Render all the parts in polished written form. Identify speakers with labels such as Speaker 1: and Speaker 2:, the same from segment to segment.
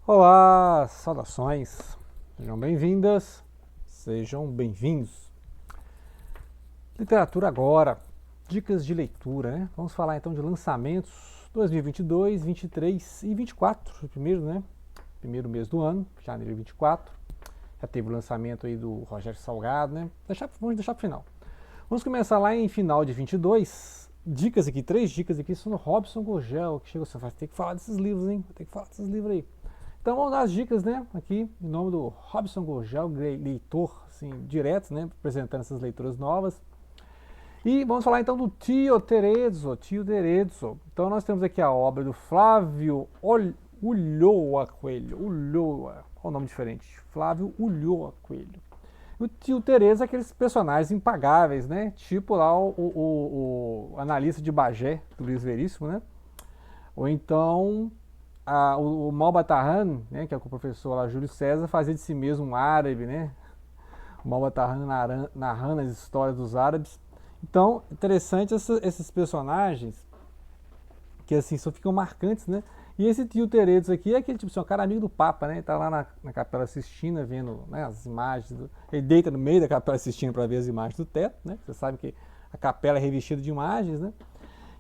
Speaker 1: Olá, saudações, sejam bem-vindas, sejam bem-vindos. Literatura agora, dicas de leitura, né? Vamos falar então de lançamentos 2022, 23 e 24, o primeiro, né? Primeiro mês do ano, janeiro de 24. Já teve o lançamento aí do Rogério Salgado, né? Vamos deixar para o final. Vamos começar lá em final de 22. Dicas aqui, três dicas aqui são do Robson Gurgel, que chegou assim, vai ter que falar desses livros, hein? Vai ter que falar desses livros aí. Então vamos dar as dicas, né? Aqui, em nome do Robson Gurgel, leitor, assim, direto, né? Apresentando essas leituras novas. E vamos falar então do Tio Terezzo. Então nós temos aqui a obra do Flávio Ulloa Coelho. Ulloa, qual o nome diferente? Flávio Ulloa Coelho. O Tio Terezzo é aqueles personagens impagáveis, né? Tipo lá o analista de Bagé, do Luiz Veríssimo, né? Ou então o Malbatarran, né, que é o professor lá, Júlio César, fazia de si mesmo um árabe, né? O Malbatarran narrando as histórias dos árabes. Então, interessante esses personagens que assim só ficam marcantes, né? E esse tio Teredos aqui é aquele tipo assim, um cara amigo do Papa, né? Ele tá lá na Capela Sistina vendo, né, as imagens. Ele deita no meio da Capela Sistina para ver as imagens do teto, né? Você sabe que a capela é revestida de imagens, né?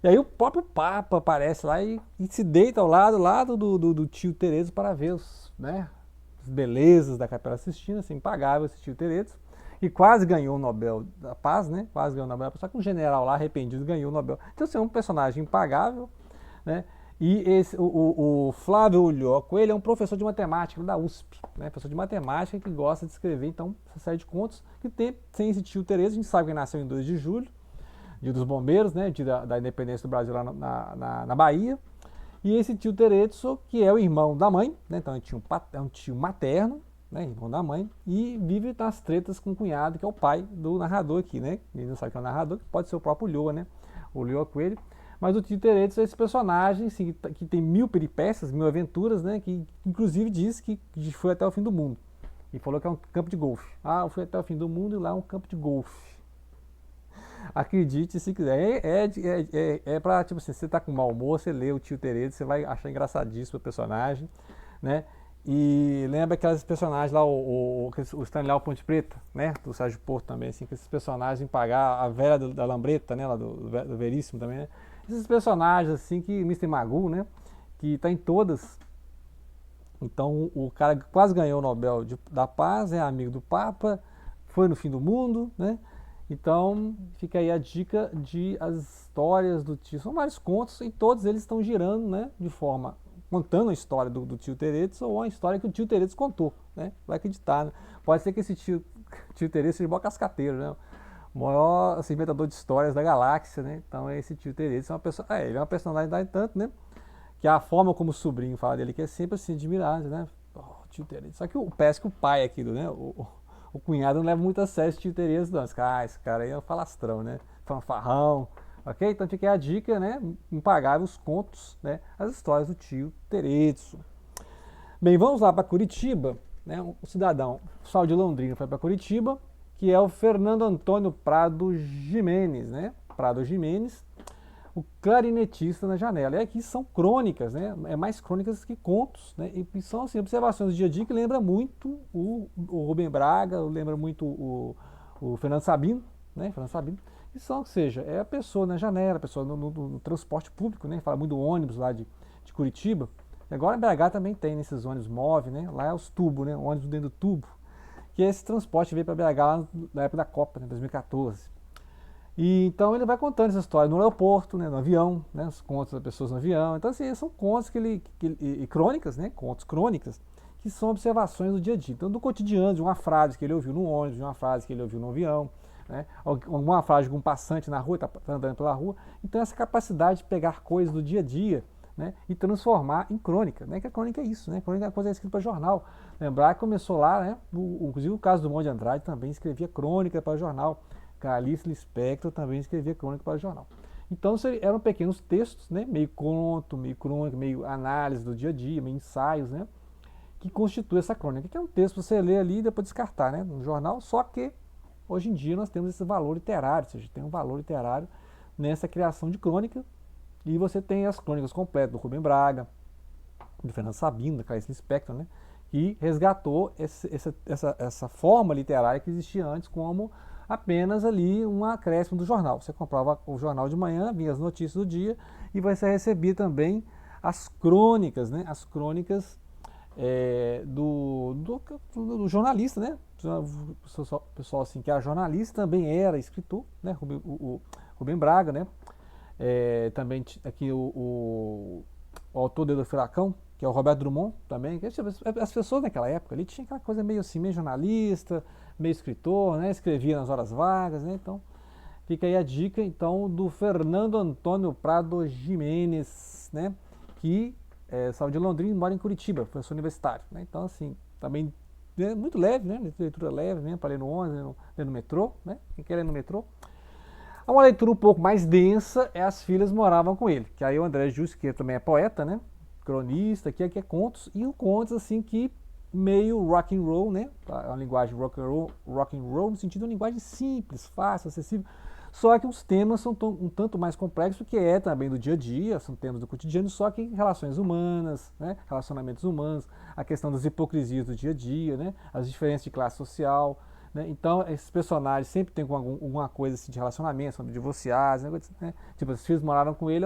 Speaker 1: E aí o próprio Papa aparece lá e se deita ao lado do tio Terezo para ver né, as belezas da Capela Sistina, assim, impagável esse tio Terezo. E quase ganhou o Nobel da Paz, né? Quase ganhou o Nobel da Paz, só que um general lá arrependido ganhou o Nobel. Então, assim, é um personagem impagável, né? E o Flávio Ulloa ele é um professor de matemática da USP, né? Professor de matemática que gosta de escrever, então, essa série de contos que tem esse tio Terezo, a gente sabe que ele nasceu em 2 de julho, dia dos bombeiros, né, dia da independência do Brasil lá na Bahia. E esse tio Terezzo, que é o irmão da mãe, né, então é um tio materno, né, irmão da mãe, e vive nas tretas com o cunhado, que é o pai do narrador aqui, né? Ele não sabe que é o narrador, que pode ser o próprio Ulloa, né? O Ulloa Coelho. Mas o tio Terezzo é esse personagem assim, que tem 1000 peripécias, 1000 aventuras, né? Que inclusive diz que foi até o fim do mundo. E falou que é um campo de golfe. Ah, eu fui até o fim do mundo e lá é um campo de golfe. Acredite se quiser. É pra, tipo assim, você tá com mau humor, você lê o tio Tereza, você vai achar engraçadíssimo o personagem, né? E lembra aqueles personagens lá, o Stanilau Ponte Preta, né? Do Sérgio Porto também, assim, que esses personagens pagar a velha da Lambreta, né? Lá do Veríssimo também, né? Esses personagens, assim, que Mister Magoo, né? Que tá em todas. Então o cara quase ganhou o Nobel da Paz, é amigo do Papa, foi no fim do mundo, né? Então fica aí a dica de as histórias do tio. São vários contos e todos eles estão girando, né? De forma contando a história do tio Terezzo ou a história que o tio Terezzo contou, né? Vai acreditar, né? Pode ser que esse tio Terezzo seja o maior cascateiro, né? O maior assim, inventador de histórias da galáxia, né? Então esse tio Terezzo é uma pessoa, ele é uma personalidade tanto, né? Que a forma como o sobrinho fala dele que é sempre assim, admirável, né? Oh, tio Tereza. Só que parece que o pai é aquilo, né? O cunhado não leva muito a sério esse tio Tereza, não. Esse cara aí é um falastrão, né? Fanfarrão. Ok? Então fica aí a dica, né? Impagável os contos, né? As histórias do tio Terezzo. Bem, vamos lá para Curitiba, né? O cidadão sal de Londrina foi para Curitiba, que é o Fernando Antônio Prado Jimenez, né? Prado Jimenez, o clarinetista na janela. E aqui são crônicas, né? É mais crônicas que contos, né? E são assim, observações do dia a dia que lembra muito o Rubem Braga, lembra muito o Fernando Sabino, né? Fernando Sabino. E são, ou seja, é a pessoa na janela, a pessoa no transporte público, né? Fala muito do ônibus lá de Curitiba. E agora em BH também tem nesses ônibus móveis, né? Lá é os tubos, né? O ônibus dentro do tubo. Que é esse transporte veio para BH lá na época da Copa, né? 2014. E então ele vai contando essa história no aeroporto, né, no avião, né, os contos das pessoas no avião. Então, assim, são contos e crônicas, né, contos crônicas, que são observações do dia a dia. Então, do cotidiano, de uma frase que ele ouviu no ônibus, de uma frase que ele ouviu no avião, né, alguma frase de um passante na rua, está andando pela rua. Então, essa capacidade de pegar coisas do dia a dia, né, e transformar em crônica, né, que a crônica é isso, né, a crônica é uma coisa escrita para jornal. Lembrar que começou lá, né, inclusive o caso do Monte de Andrade também escrevia crônica para jornal. Clarice Lispector também escrevia crônica para o jornal. Então eram pequenos textos, né, meio conto, meio crônica, meio análise do dia a dia, meio ensaios, né, que constitui essa crônica, que é um texto para você ler ali e depois descartar, né, no jornal, só que hoje em dia nós temos esse valor literário, ou seja, tem um valor literário nessa criação de crônica, e você tem as crônicas completas do Rubem Braga, do Fernando Sabino, da Clarice Lispector, né? Que resgatou essa forma literária que existia antes como apenas ali um acréscimo do jornal. Você comprava o jornal de manhã, vinha as notícias do dia e você recebia também as crônicas, né? As crônicas do jornalista, né? O pessoal assim, que era jornalista também era escritor, né? O Rubem Braga, né? Também aqui o autor do Furacão, que é o Roberto Drummond também. As pessoas naquela época ali tinham aquela coisa meio assim, meio jornalista, meio escritor, né? Escrevia nas horas vagas, né? Então fica aí a dica então do Fernando Antônio Prado Jimenez, né? Que saiu de Londrina e mora em Curitiba, professor universitário, né? Então assim, também muito leve, né? Leitura leve, né? Para ler no ônibus, ler no metrô, né? Quem quer ler no metrô. Uma leitura um pouco mais densa é As Filhas Moravam com Ele, que aí o André Justo, que também é poeta, né? Cronista, aqui é contos, e contos assim que meio rock and roll, né? É uma linguagem rock and roll no sentido de uma linguagem simples, fácil, acessível. Só que os temas são um tanto mais complexos, que é também do dia a dia, são temas do cotidiano, só que relações humanas, né? Relacionamentos humanos, a questão das hipocrisias do dia a dia, né? As diferenças de classe social, né? Então, esses personagens sempre têm alguma coisa assim, de relacionamento, são divorciados, né? Tipo, os filhos moraram com ele,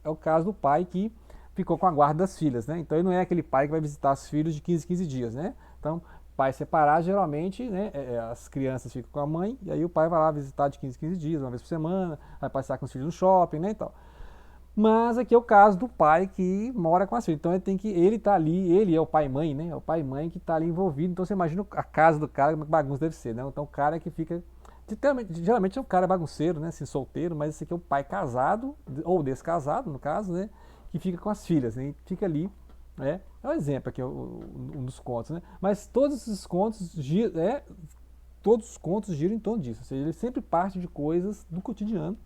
Speaker 1: é o caso do pai que ficou com a guarda das filhas, né? Então ele não é aquele pai que vai visitar os filhos de 15 dias, né? Então, pai separado, geralmente, né, as crianças ficam com a mãe, e aí o pai vai lá visitar de 15 dias, uma vez por semana, vai passear com os filhos no shopping, né, e tal. Mas aqui é o caso do pai que mora com as filhas. Então ele tá ali, ele é o pai e mãe, né? É o pai e mãe que tá ali envolvido. Então você imagina a casa do cara, como bagunça deve ser, né? Então o cara que fica. Geralmente é um cara bagunceiro, né? Assim, solteiro, mas esse aqui é o pai casado, ou descasado, no caso, né? Que fica com as filhas, né? E fica ali, né? É um exemplo aqui, um dos contos, né? Mas todos esses contos todos os contos giram em torno disso. Ou seja, ele sempre parte de coisas do cotidiano.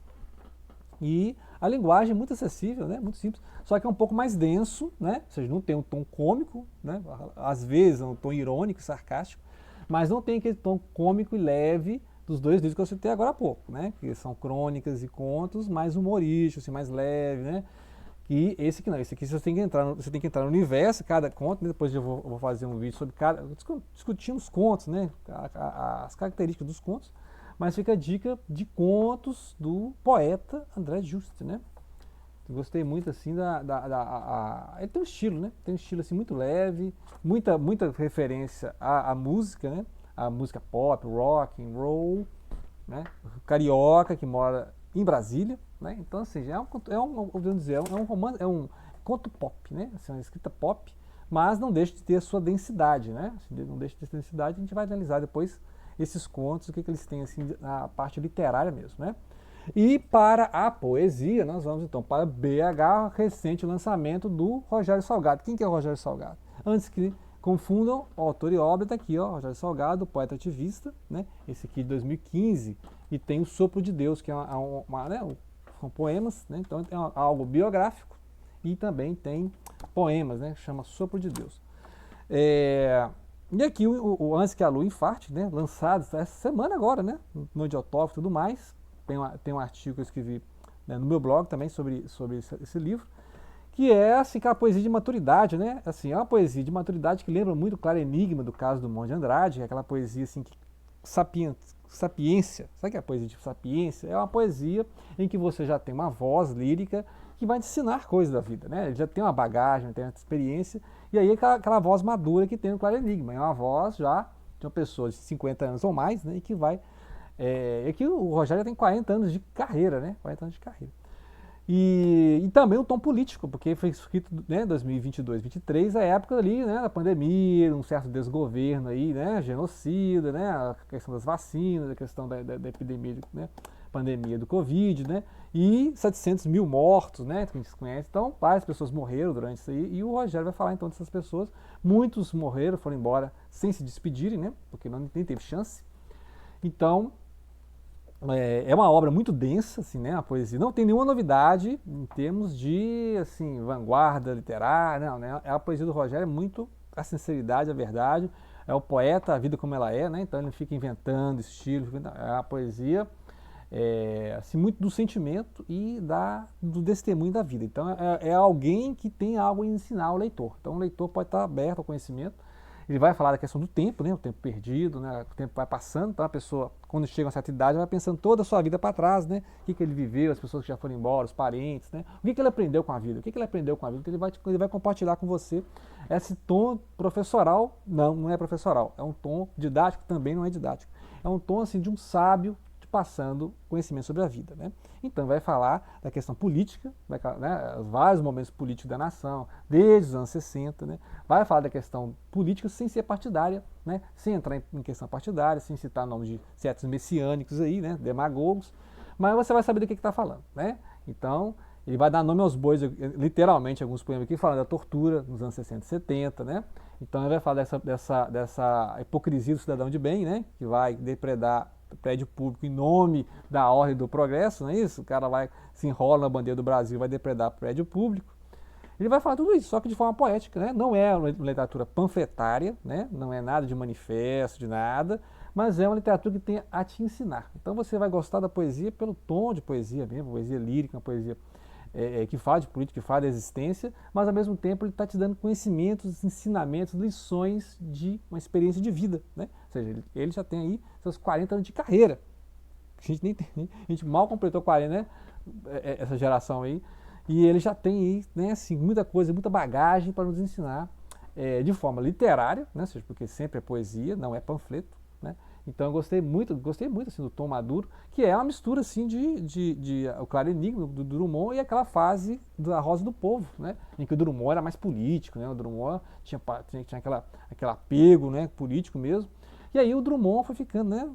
Speaker 1: E a linguagem é muito acessível, né? Muito simples, só que é um pouco mais denso, né? Ou seja, não tem um tom cômico, né? Às vezes é um tom irônico, sarcástico, mas não tem aquele tom cômico e leve dos dois livros que eu citei agora há pouco, né? Que são crônicas e contos mais humorísticos, assim, mais leve, né? E esse aqui não, esse aqui você tem que entrar no universo, cada conto, né? Depois eu vou fazer um vídeo sobre discutindo os contos, né? As características dos contos. Mas fica a dica de contos do poeta André Juste, né? Eu gostei muito assim ele tem um estilo, né? Tem um estilo assim muito leve, muita referência à música, né? A música pop, rock and roll, né? Carioca que mora em Brasília, né? Então assim, é um conto pop, né? Assim, uma escrita pop, mas não deixa de ter a sua densidade, né? Não deixa de ter densidade, a gente vai analisar depois esses contos, o que eles têm assim, na parte literária mesmo, né? E para a poesia, nós vamos então para BH, recente lançamento do Rogério Salgado. Quem que é o Rogério Salgado? Antes que confundam, o autor e obra está aqui, ó, Rogério Salgado, poeta ativista, né? Esse aqui de 2015, e tem o Sopro de Deus, que são poemas, né? Então tem algo biográfico e também tem poemas, né? Chama Sopro de Deus. E aqui o Antes que a Lua Infarte, né, lançado essa semana agora, né, no de autógrafo e tudo mais. Tem um artigo que eu escrevi, né, no meu blog também sobre esse livro, que é assim, aquela poesia de maturidade, né? Assim, é uma poesia de maturidade que lembra muito o Claro Enigma do caso do Monte de Andrade, aquela poesia assim, sapiência. Sabe o que é a poesia de sapiência? É uma poesia em que você já tem uma voz lírica que vai te ensinar coisas da vida, né? Ele já tem uma bagagem, tem uma experiência, e aí aquela voz madura que tem no Claro Enigma, é uma voz já de uma pessoa de 50 anos ou mais, né? E que vai... E aqui o Rogério tem 40 anos de carreira, né? 40 anos de carreira. E também o tom político, porque foi escrito, né, 2022, 2023, a época ali, né, da pandemia, um certo desgoverno aí, né, genocida, né, a questão das vacinas, a questão da epidemia, né, pandemia do Covid, né, e 700 mil mortos, né, que a gente conhece. Então, várias pessoas morreram durante isso aí, e o Rogério vai falar então dessas pessoas. Muitos morreram, foram embora sem se despedirem, né, porque nem teve chance. Então, é uma obra muito densa, assim, né? A poesia não tem nenhuma novidade em termos de, assim, vanguarda literária, não, né? A poesia do Rogério é muito a sinceridade, a verdade, é o poeta, a vida como ela é, né? Então ele fica inventando estilo, a poesia assim, muito do sentimento e do testemunho da vida. Então é alguém que tem algo a ensinar ao leitor. Então o leitor pode estar aberto ao conhecimento. Ele vai falar da questão do tempo, né? O tempo perdido, né? O tempo vai passando, então a pessoa, quando chega a uma certa idade, vai pensando toda a sua vida para trás, né? O que ele viveu, as pessoas que já foram embora, os parentes, né? O que ele aprendeu com a vida, o que ele aprendeu com a vida, que ele vai compartilhar com você. Esse tom professoral, não é professoral, é um tom didático, também não é didático. É um tom assim de um sábio passando conhecimento sobre a vida, né? Então vai falar da questão política, né, vários momentos políticos da nação, desde os anos 60, né? Vai falar da questão política sem ser partidária, né? Sem entrar em questão partidária, sem citar nomes de certos messiânicos aí, né? Demagogos, mas você vai saber do que está falando, né? Então ele vai dar nome aos bois, literalmente, alguns poemas aqui falando da tortura nos anos 60 e 70, né? Então ele vai falar dessa hipocrisia do cidadão de bem, né? Que vai depredar prédio público em nome da ordem do progresso, não é isso? O cara se enrola na bandeira do Brasil, vai depredar prédio público. Ele vai falar tudo isso, só que de forma poética, né? Não é uma literatura panfletária, né? Não é nada de manifesto, de nada, mas é uma literatura que tem a te ensinar. Então você vai gostar da poesia pelo tom de poesia mesmo, poesia lírica, uma poesia que fala de política, que fala de existência, mas ao mesmo tempo ele está te dando conhecimentos, ensinamentos, lições de uma experiência de vida, né? Ou seja, ele já tem aí seus 40 anos de carreira. A gente, nem tem, a gente mal completou 40, né? Essa geração aí. E ele já tem aí, né, assim, muita coisa, muita bagagem para nos ensinar de forma literária, né? Ou seja, porque sempre é poesia, não é panfleto, né? Então eu gostei muito assim, do Tom Maduro, que é uma mistura assim, o Claro Enigma do Drummond e aquela fase da Rosa do Povo, né? Em que o Drummond era mais político, né? O Drummond tinha aquele apego, né, político mesmo. E aí o Drummond foi ficando, né?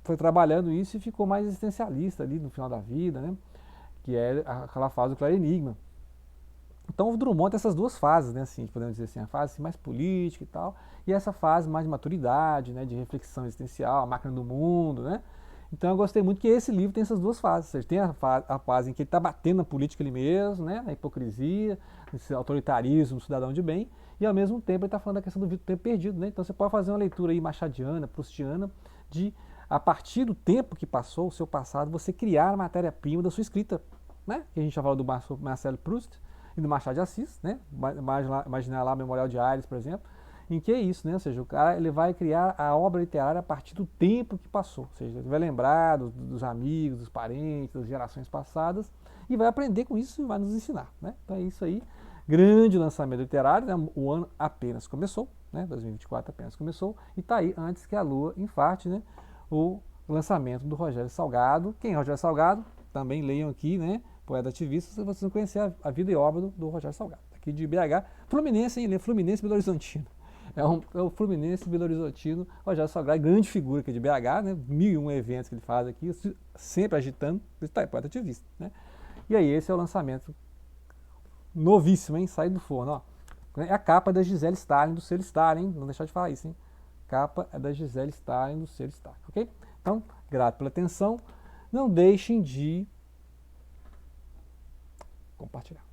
Speaker 1: Foi trabalhando isso e ficou mais existencialista ali no final da vida, né? Que é aquela fase do Claro Enigma. Então o Drummond tem essas duas fases, né, assim, podemos dizer assim, a fase assim, mais política e tal, e essa fase mais de maturidade, né, de reflexão existencial, a máquina do mundo, né. Então eu gostei muito que esse livro tem essas duas fases, ou seja, tem a fase em que ele está batendo na política ali mesmo, né, na hipocrisia, nesse autoritarismo do cidadão de bem, e ao mesmo tempo ele está falando da questão do tempo perdido, né. Então você pode fazer uma leitura aí machadiana, proustiana, de a partir do tempo que passou, o seu passado, você criar a matéria-prima da sua escrita, né, que a gente já falou do Marcel Proust, e do Machado de Assis, né? Imaginar lá o Memorial de Aires, por exemplo, em que é isso, né? Ou seja, o cara ele vai criar a obra literária a partir do tempo que passou, ou seja, ele vai lembrar dos amigos, dos parentes, das gerações passadas e vai aprender com isso e vai nos ensinar, né? Então é isso aí, grande lançamento literário, né? O ano apenas começou, né? 2024 apenas começou e está aí antes que a Lua infarte, né? O lançamento do Rogério Salgado. Quem é Rogério Salgado? Também leiam aqui, né? Poeta ativista, se vocês não conhecerem a vida e obra do Rogério Salgado. Aqui de BH, Fluminense, hein? Ele é Fluminense Belo Horizontino. É o Fluminense Belo Horizontino, Rogério Salgado, grande figura aqui de BH, né? 1001 eventos que ele faz aqui, sempre agitando, está poeta ativista, né? E aí, esse é o lançamento novíssimo, hein? Sai do forno, ó. É a capa da Gisele Stalin, do selo Stalin, hein? Não deixar de falar isso, hein? Capa é da Gisele Stalin, do selo Stalin, ok? Então, grato pela atenção. Não deixem de compartilhar.